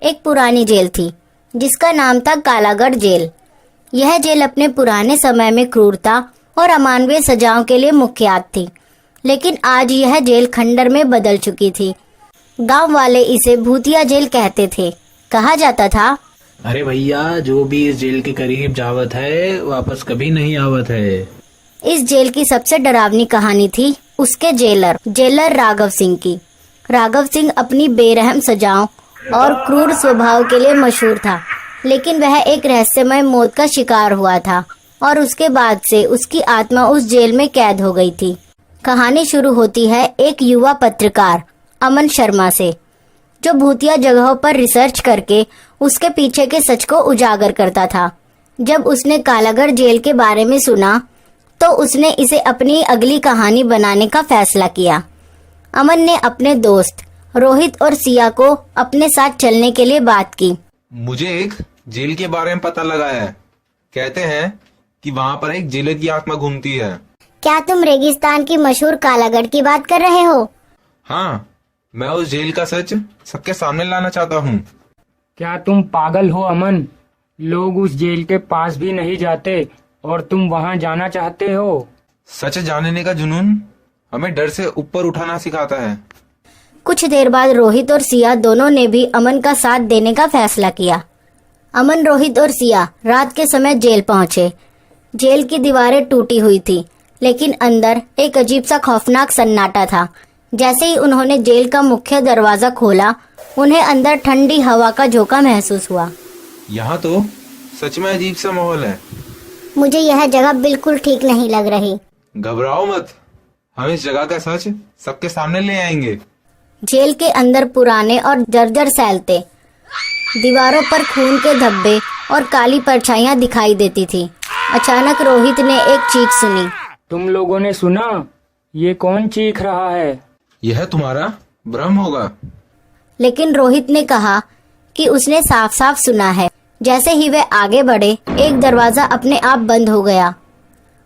एक पुरानी जेल थी जिसका नाम था कालागढ़ जेल। यह जेल अपने पुराने समय में क्रूरता और अमानवीय सजाओं के लिए मुख्यात थी, लेकिन आज यह जेल खंडर में बदल चुकी थी। गांव वाले इसे भूतिया जेल कहते थे। कहा जाता था, अरे भैया, जो भी इस जेल के करीब जावत है वापस कभी नहीं आवत है। इस जेल की सबसे डरावनी कहानी थी उसके जेलर राघव सिंह की। राघव सिंह अपनी बेरहम सजाओं और क्रूर स्वभाव के लिए मशहूर था, लेकिन वह एक रहस्यमय मौत का शिकार हुआ था और उसके बाद से उसकी आत्मा उस जेल में कैद हो गई थी। कहानी शुरू होती है एक युवा पत्रकार अमन शर्मा से, जो भूतिया जगहों पर रिसर्च करके उसके पीछे के सच को उजागर करता था। जब उसने कालागढ़ जेल के बारे में सुना तो उसने इसे अपनी अगली कहानी बनाने का फैसला किया। अमन ने अपने दोस्त रोहित और सिया को अपने साथ चलने के लिए बात की। मुझे एक जेल के बारे में पता लगा है। कहते हैं कि वहाँ पर एक जेलर की आत्मा घूमती है। क्या तुम रेगिस्तान की मशहूर कालागढ़ की बात कर रहे हो? हाँ, मैं उस जेल का सच सबके सामने लाना चाहता हूँ। क्या तुम पागल हो अमन? लोग उस जेल के पास भी नहीं जाते और तुम वहाँ जाना चाहते हो? सच जानने का जुनून हमें डर से ऊपर उठाना सिखाता है। कुछ देर बाद रोहित और सिया दोनों ने भी अमन का साथ देने का फैसला किया। अमन, रोहित और सिया रात के समय जेल पहुंचे। जेल की दीवारें टूटी हुई थी, लेकिन अंदर एक अजीब सा खौफनाक सन्नाटा था। जैसे ही उन्होंने जेल का मुख्य दरवाजा खोला, उन्हें अंदर ठंडी हवा का झोंका महसूस हुआ। यहाँ तो सच में अजीब सा माहौल है। मुझे यह जगह बिल्कुल ठीक नहीं लग रही। घबराओ मत, हम इस जगह का सच सबके सामने ले आएंगे। जेल के अंदर पुराने और जर्जर सेल थे। दीवारों पर खून के धब्बे और काली परछाइयां दिखाई देती थी। अचानक रोहित ने एक चीख सुनी। तुम लोगों ने सुना? ये कौन चीख रहा है? यह तुम्हारा भ्रम होगा। लेकिन रोहित ने कहा कि उसने साफ साफ सुना है। जैसे ही वे आगे बढ़े, एक दरवाजा अपने आप बंद हो गया।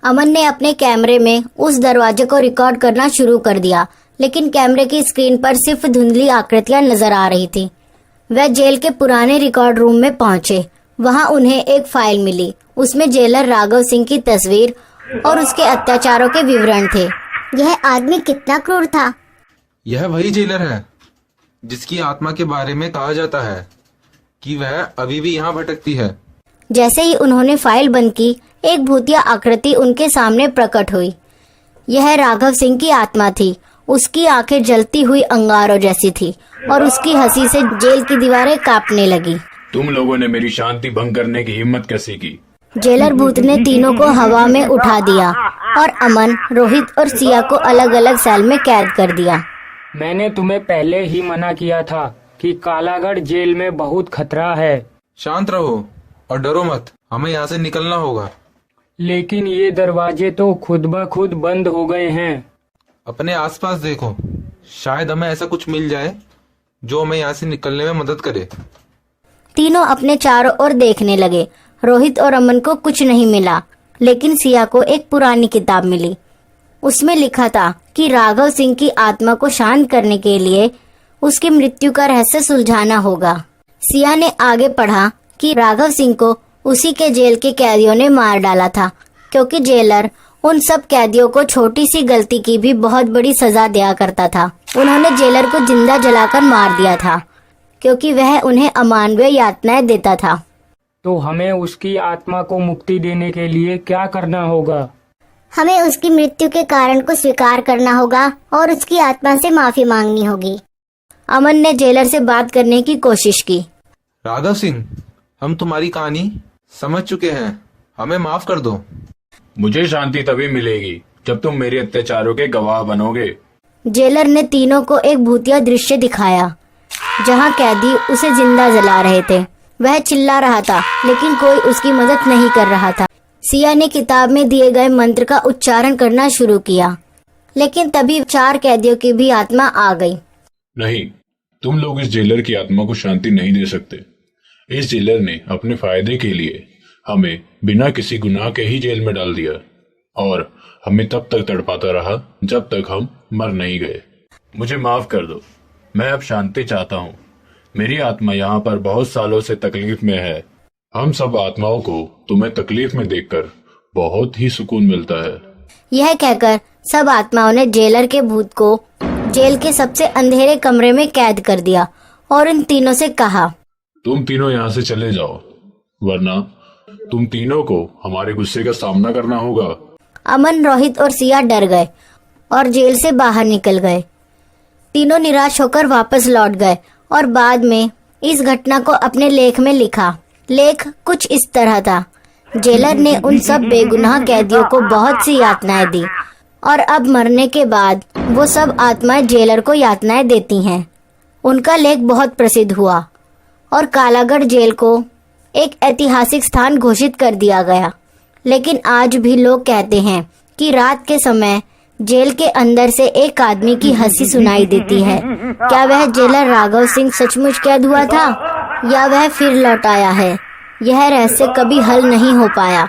अमन ने अपने कैमरे में उस दरवाजे को रिकॉर्ड करना शुरू कर दिया, लेकिन कैमरे की स्क्रीन पर सिर्फ धुंधली आकृतियां नजर आ रही थी। वह जेल के पुराने रिकॉर्ड रूम में पहुंचे। वहां उन्हें एक फाइल मिली। उसमें जेलर राघव सिंह की तस्वीर और उसके अत्याचारों के विवरण थे। यह आदमी कितना क्रूर था। यह वही जेलर है जिसकी आत्मा के बारे में कहा जाता है कि वह अभी भी यहाँ भटकती है। जैसे ही उन्होंने फाइल बंद की, एक भूतिया आकृति उनके सामने प्रकट हुई। यह राघव सिंह की आत्मा थी। उसकी आंखें जलती हुई अंगारों जैसी थी और उसकी हंसी से जेल की दीवारें कांपने लगी। तुम लोगों ने मेरी शांति भंग करने की हिम्मत कैसे की? जेलर भूत ने तीनों को हवा में उठा दिया और अमन, रोहित और सिया को अलग अलग सेल में कैद कर दिया। मैंने तुम्हें पहले ही मना किया था कि कालागढ़ जेल में बहुत खतरा है। शांत रहो और डरो मत, हमें यहाँ से निकलना होगा। लेकिन ये दरवाजे तो खुद ब खुद बंद हो गए हैं। अपने आसपास देखो, शायद हमें ऐसा कुछ मिल जाए जो हमें यहाँ से निकलने में मदद करे। तीनों अपने चारों ओर देखने लगे। रोहित और अमन को कुछ नहीं मिला, लेकिन सिया को एक पुरानी किताब मिली। उसमें लिखा था कि राघव सिंह की आत्मा को शांत करने के लिए उसकी मृत्यु का रहस्य सुलझाना होगा। सिया ने आगे पढ़ा कि राघव सिंह को उसी के जेल के कैदियों ने मार डाला था, क्योंकि जेलर उन सब कैदियों को छोटी सी गलती की भी बहुत बड़ी सजा दिया करता था। उन्होंने जेलर को जिंदा जलाकर मार दिया था, क्योंकि वह उन्हें अमानवीय यातनाएं देता था। तो हमें उसकी आत्मा को मुक्ति देने के लिए क्या करना होगा? हमें उसकी मृत्यु के कारण को स्वीकार करना होगा और उसकी आत्मा से माफी मांगनी होगी। अमन ने जेलर से बात करने की कोशिश की। राघव सिंह, हम तुम्हारी कहानी समझ चुके हैं, हमें माफ कर दो। मुझे शांति तभी मिलेगी जब तुम मेरे अत्याचारों के गवाह बनोगे। जेलर ने तीनों को एक भूतिया दृश्य दिखाया, जहां कैदी उसे जिंदा जला रहे थे। वह चिल्ला रहा था, लेकिन कोई उसकी मदद नहीं कर रहा था। सिया ने किताब में दिए गए मंत्र का उच्चारण करना शुरू किया, लेकिन तभी 4 कैदियों की भी आत्मा आ गई। नहीं, तुम लोग इस जेलर की आत्मा को शांति नहीं दे सकते। इस जेलर ने अपने फायदे के लिए हमें बिना किसी गुनाह के ही जेल में डाल दिया और हमें तब तक तड़पाता रहा जब तक हम मर नहीं गए। मुझे माफ कर दो, मैं अब शांति चाहता हूँ। मेरी आत्मा यहाँ पर बहुत सालों से तकलीफ में है। हम सब आत्माओं को तुम्हें तकलीफ में देखकर बहुत ही सुकून मिलता है। यह कहकर सब आत्माओं ने जेलर के भूत को जेल के सबसे अंधेरे कमरे में कैद कर दिया और इन तीनों से कहा, तुम तीनों यहाँ से चले जाओ, वरना तुम तीनों को हमारे गुस्से का सामना करना होगा। अमन, रोहित और सिया डर गए और जेल से बाहर निकल गए। तीनों निराश होकर वापस लौट गए और बाद में इस घटना को अपने लेख में लिखा। लेख कुछ इस तरह था। जेलर ने उन सब बेगुनाह कैदियों को बहुत सी यातनाएं दी और अब मरने के बाद वो सब आत्माएं जेलर को यातनाएं देती हैं। उनका लेख बहुत प्रसिद्ध हुआ और कालागढ़ जेल को एक ऐतिहासिक स्थान घोषित कर दिया गया। लेकिन आज भी लोग कहते हैं कि रात के समय जेल के अंदर से एक आदमी की हंसी सुनाई देती है। क्या वह जेलर राघव सिंह सचमुच कैद हुआ था या वह फिर लौट आया है? यह रहस्य कभी हल नहीं हो पाया।